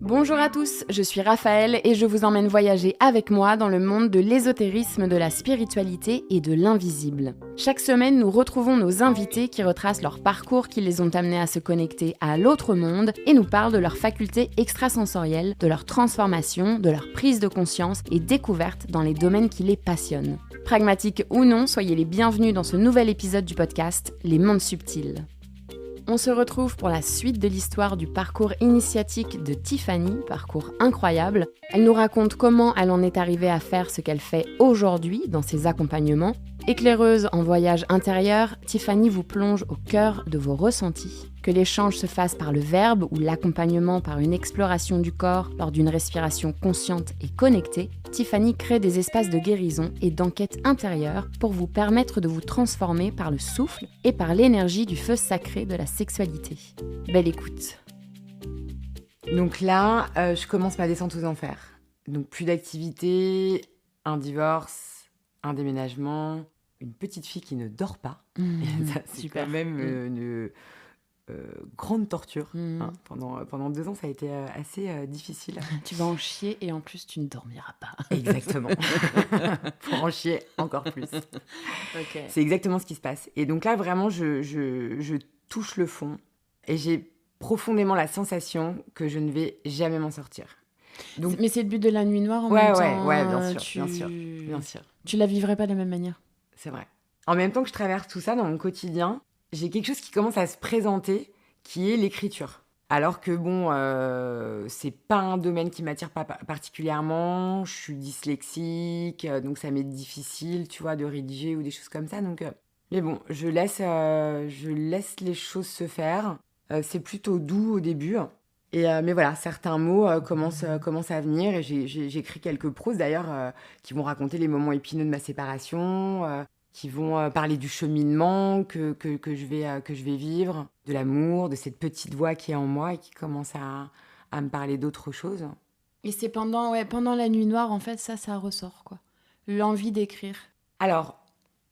Bonjour à tous, je suis Raphaël et je vous emmène voyager avec moi dans le monde de l'ésotérisme, de la spiritualité et de l'invisible. Chaque semaine, nous retrouvons nos invités qui retracent leur parcours qui les ont amenés à se connecter à l'autre monde et nous parlent de leurs facultés extrasensorielles, de leur transformation, de leur prise de conscience et découverte dans les domaines qui les passionnent. Pragmatiques ou non, soyez les bienvenus dans ce nouvel épisode du podcast Les Mondes Subtils. On se retrouve pour la suite de l'histoire du parcours initiatique de Tiffany, parcours incroyable. Elle nous raconte comment elle en est arrivée à faire ce qu'elle fait aujourd'hui dans ses accompagnements. Éclaireuse en voyage intérieur, Tiffany vous plonge au cœur de vos ressentis. Que l'échange se fasse par le verbe ou l'accompagnement par une exploration du corps lors d'une respiration consciente et connectée, Tiffany crée des espaces de guérison et d'enquête intérieure pour vous permettre de vous transformer par le souffle et par l'énergie du feu sacré de la sexualité. Belle écoute. Donc là, je commence ma descente aux enfers. Donc plus d'activité, un divorce, un déménagement, une petite fille qui ne dort pas. Et ça, c'est super. quand même une grande torture. Hein. Pendant 2 ans, ça a été assez difficile. Tu vas en chier et en plus tu ne dormiras pas. Exactement. Pour en chier encore plus. Okay. C'est exactement ce qui se passe. Et donc là, vraiment, je touche le fond et j'ai profondément la sensation que je ne vais jamais m'en sortir. Donc, mais c'est le but de la nuit noire en même temps. Ouais, bien sûr. Tu la vivrais pas de la même manière. C'est vrai. En même temps que je traverse tout ça dans mon quotidien, j'ai quelque chose qui commence à se présenter, qui est l'écriture. Alors que bon, c'est pas un domaine qui m'attire pas particulièrement. Je suis dyslexique, donc ça m'est difficile, tu vois, de rédiger ou des choses comme ça. Donc, mais bon, je laisse les choses se faire. C'est plutôt doux au début. Mais voilà, certains mots commencent à venir et j'écris quelques proses d'ailleurs qui vont raconter les moments épineux de ma séparation, qui vont parler du cheminement que je vais vivre, de l'amour, de cette petite voix qui est en moi et qui commence à me parler d'autre chose. Et c'est pendant la nuit noire, en fait, ça ressort, quoi. L'envie d'écrire. Alors,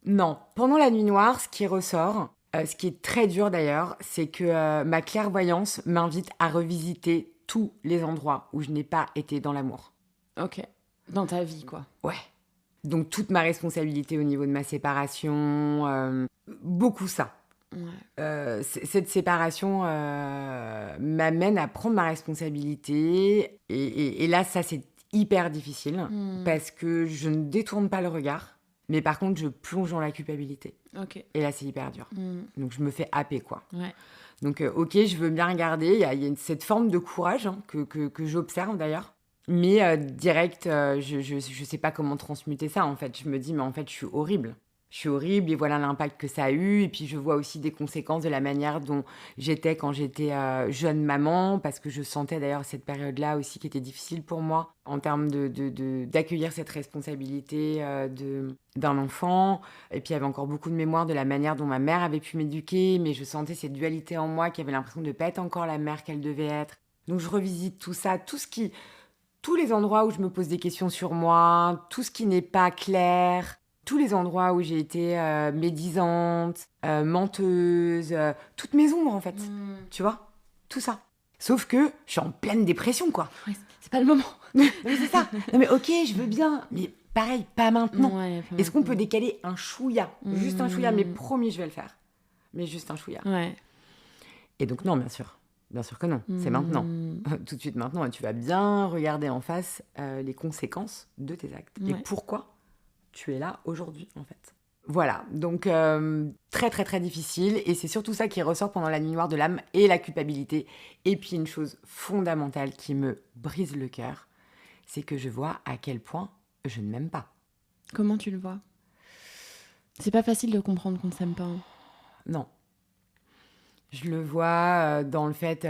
non. Pendant la nuit noire, ce qui ressort, ce qui est très dur d'ailleurs, c'est que ma clairvoyance m'invite à revisiter tous les endroits où je n'ai pas été dans l'amour. Ok. Dans ta vie, quoi. Ouais. Donc toute ma responsabilité au niveau de ma séparation, beaucoup ça. Ouais. Cette séparation m'amène à prendre ma responsabilité. Et là, ça, c'est hyper difficile parce que je ne détourne pas le regard. Mais par contre, je plonge dans la culpabilité. Okay. Et là, c'est hyper dur. Donc, je me fais happer, quoi. Ouais. Donc, ok, je veux bien regarder. Il y a cette forme de courage que j'observe, d'ailleurs. Mais direct, je sais pas comment transmuter ça, en fait. Je me dis, mais en fait, je suis horrible. Je suis horrible et voilà l'impact que ça a eu. Et puis, je vois aussi des conséquences de la manière dont j'étais quand j'étais jeune maman, parce que je sentais d'ailleurs cette période-là aussi qui était difficile pour moi en termes d'accueillir cette responsabilité d'un enfant. Et puis, il y avait encore beaucoup de mémoire de la manière dont ma mère avait pu m'éduquer, mais je sentais cette dualité en moi qui avait l'impression de ne pas être encore la mère qu'elle devait être. Donc, je revisite tout ça, tous les endroits où je me pose des questions sur moi, tout ce qui n'est pas clair, tous les endroits où j'ai été médisante, menteuse, toutes mes ombres en fait, tu vois, tout ça. Sauf que je suis en pleine dépression, quoi. Ouais, c'est pas le moment. Non, mais c'est ça. Non mais ok, je veux bien, mais pareil, pas maintenant. Ouais, pas Est-ce qu'on maintenant. peut décaler un chouïa, juste un chouïa, mais promis, je vais le faire. Mais juste un chouïa. Ouais. Et donc non, bien sûr. Bien sûr que non, c'est maintenant. Tout de suite maintenant, et tu vas bien regarder en face les conséquences de tes actes. Ouais. Et pourquoi tu es là aujourd'hui, en fait. Voilà, donc très très très difficile. Et c'est surtout ça qui ressort pendant la nuit noire de l'âme et la culpabilité. Et puis une chose fondamentale qui me brise le cœur, c'est que je vois à quel point je ne m'aime pas. Comment tu le vois ? C'est pas facile de comprendre qu'on ne s'aime pas. Hein. Non. Je le vois dans le fait...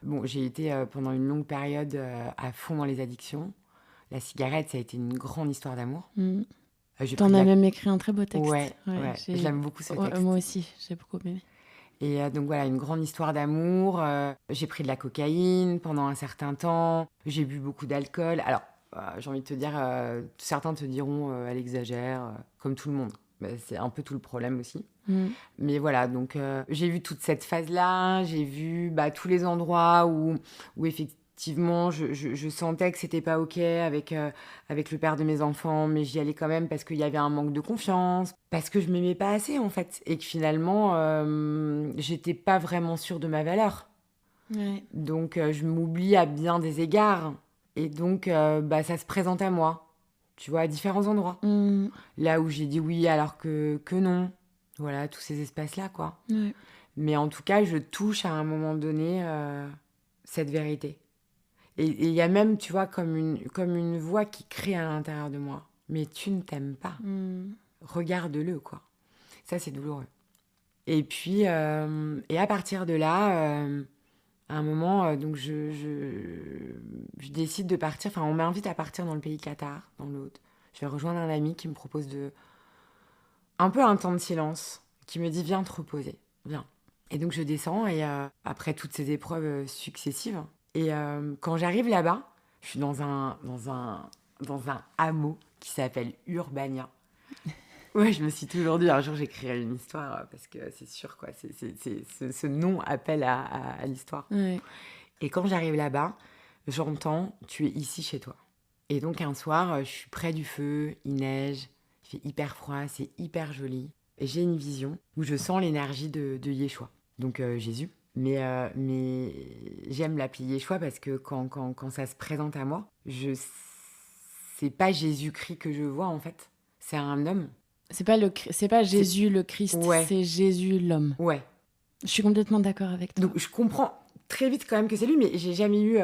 bon, j'ai été pendant une longue période à fond dans les addictions. La cigarette, ça a été une grande histoire d'amour. T'en as même écrit un très beau texte. Ouais, je l'aime beaucoup ce texte. Moi aussi, j'ai beaucoup aimé. Et donc voilà, une grande histoire d'amour. J'ai pris de la cocaïne pendant un certain temps. J'ai bu beaucoup d'alcool. Alors, j'ai envie de te dire, certains te diront, elle exagère, comme tout le monde. C'est un peu tout le problème aussi. Mais voilà, donc j'ai vu toute cette phase-là, j'ai vu tous les endroits où effectivement je sentais que c'était pas OK avec le père de mes enfants, mais j'y allais quand même parce qu'il y avait un manque de confiance, parce que je m'aimais pas assez en fait, et que finalement j'étais pas vraiment sûre de ma valeur. Ouais. Donc je m'oublie à bien des égards, et donc ça se présente à moi, tu vois, à différents endroits. Là où j'ai dit oui alors que non. Voilà, tous ces espaces-là, quoi. Ouais. Mais en tout cas, je touche à un moment donné cette vérité. Et il y a même, tu vois, comme une voix qui crie à l'intérieur de moi. Mais tu ne t'aimes pas. Regarde-le, quoi. Ça, c'est douloureux. Et puis, et à partir de là, à un moment, donc je décide de partir. Enfin, on m'invite à partir dans le pays Qatar, dans l'autre. Je vais rejoindre un ami qui me propose un peu un temps de silence, qui me dit viens te reposer, viens. Et donc je descends, et après toutes ces épreuves successives, et quand j'arrive là-bas, je suis dans un hameau qui s'appelle Urbania. Ouais, je me suis toujours dit un jour j'écrirai une histoire, parce que c'est sûr, quoi, ce nom appelle à l'histoire. Ouais. Et quand j'arrive là-bas, j'entends tu es ici chez toi. Et donc un soir, je suis près du feu, il neige, il fait hyper froid, c'est hyper joli. Et j'ai une vision où je sens l'énergie de Yeshua, donc Jésus. Mais j'aime l'appeler Yeshua parce que quand ça se présente à moi, c'est pas Jésus-Christ que je vois en fait. C'est un homme. C'est pas Jésus le Christ, Ouais. c'est Jésus l'homme. Ouais. Je suis complètement d'accord avec toi. Donc je comprends très vite quand même que c'est lui, mais j'ai jamais eu...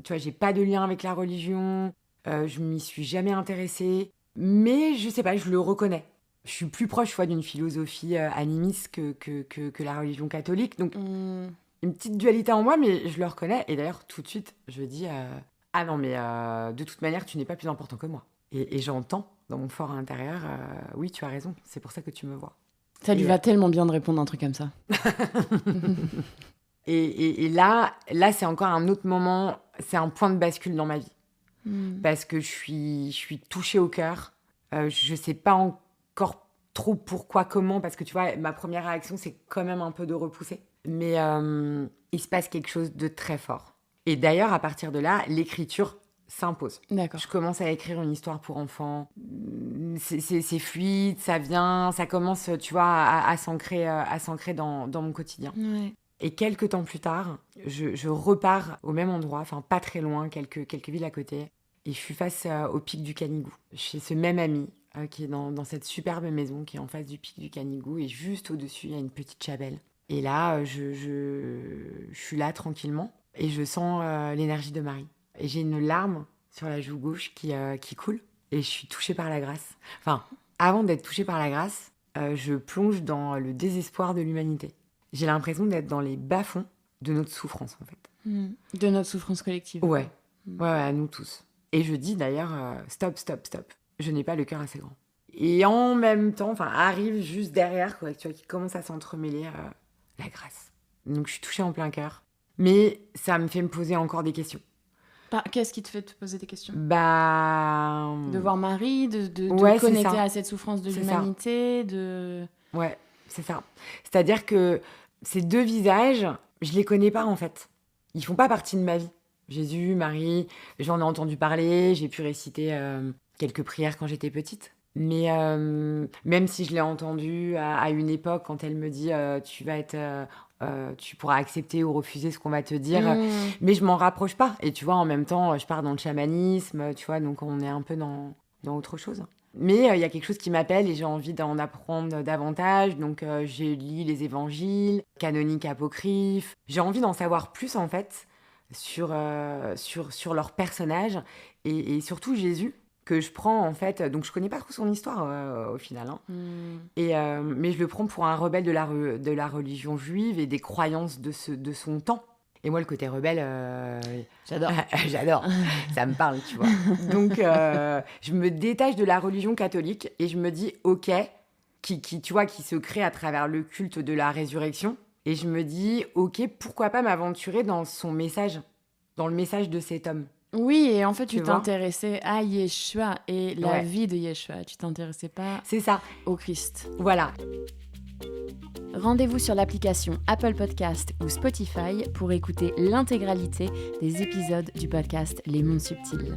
tu vois, j'ai pas de lien avec la religion, je m'y suis jamais intéressée, mais je sais pas, je le reconnais. Je suis plus proche, tu vois, d'une philosophie animiste que la religion catholique, donc une petite dualité en moi, mais je le reconnais, et d'ailleurs tout de suite, je dis ah non, mais de toute manière, tu n'es pas plus important que moi. Et j'entends dans mon fort intérieur, oui, tu as raison, c'est pour ça que tu me vois. Ça lui va tellement bien de répondre un truc comme ça. Et là, c'est encore un autre moment, c'est un point de bascule dans ma vie. Parce que je suis touchée au cœur. Je sais pas encore trop pourquoi, comment, parce que tu vois, ma première réaction, c'est quand même un peu de repousser. Mais il se passe quelque chose de très fort. Et d'ailleurs, à partir de là, l'écriture s'impose. D'accord. Je commence à écrire une histoire pour enfants. C'est fluide, ça vient, ça commence, tu vois, à s'ancrer dans mon quotidien. Ouais. Et quelques temps plus tard, je repars au même endroit, enfin pas très loin, quelques villes à côté. Et je suis face au pic du Canigou, chez ce même ami qui est dans cette superbe maison qui est en face du pic du Canigou. Et juste au-dessus, il y a une petite chapelle. Et là, je suis là tranquillement et je sens l'énergie de Marie. Et j'ai une larme sur la joue gauche qui coule. Et je suis touchée par la grâce. Enfin, avant d'être touchée par la grâce, je plonge dans le désespoir de l'humanité. J'ai l'impression d'être dans les bas-fonds de notre souffrance, en fait. De notre souffrance collective. Ouais, à nous tous. Et je dis d'ailleurs, stop. Je n'ai pas le cœur assez grand. Et en même temps, arrive juste derrière, quoi, tu vois, qui commence à s'entremêler la grâce. Donc je suis touchée en plein cœur. Mais ça me fait me poser encore des questions. Qu'est-ce qui te fait te poser des questions ? De voir Marie, de ouais, connecter à cette souffrance de l'humanité, Ouais, c'est ça. C'est-à-dire que ces deux visages, je les connais pas en fait. Ils font pas partie de ma vie. Jésus, Marie, j'en ai entendu parler, j'ai pu réciter quelques prières quand j'étais petite. Mais même si je l'ai entendu à une époque, quand elle me dit tu pourras accepter ou refuser ce qu'on va te dire, mais je m'en rapproche pas. Et tu vois, en même temps, je pars dans le chamanisme, tu vois, donc on est un peu dans autre chose. Mais il y a quelque chose qui m'appelle et j'ai envie d'en apprendre davantage. Donc je lis les évangiles, canoniques, apocryphes. J'ai envie d'en savoir plus en fait sur leurs personnages et surtout Jésus que je prends en fait. Donc je connais pas trop son histoire au final. Hein. Mais je le prends pour un rebelle de la religion juive et des croyances de son temps. Et moi, le côté rebelle, j'adore. J'adore. Ça me parle, tu vois. Donc, je me détache de la religion catholique et je me dis, ok, tu vois, qui se crée à travers le culte de la résurrection. Et je me dis, ok, pourquoi pas m'aventurer dans son message, dans le message de cet homme. Oui, et en fait, tu t'intéressais à Yeshua et la vie de Yeshua. Tu t'intéressais pas C'est ça. au Christ. Voilà. Rendez-vous sur l'application Apple Podcast ou Spotify pour écouter l'intégralité des épisodes du podcast Les Mondes Subtils.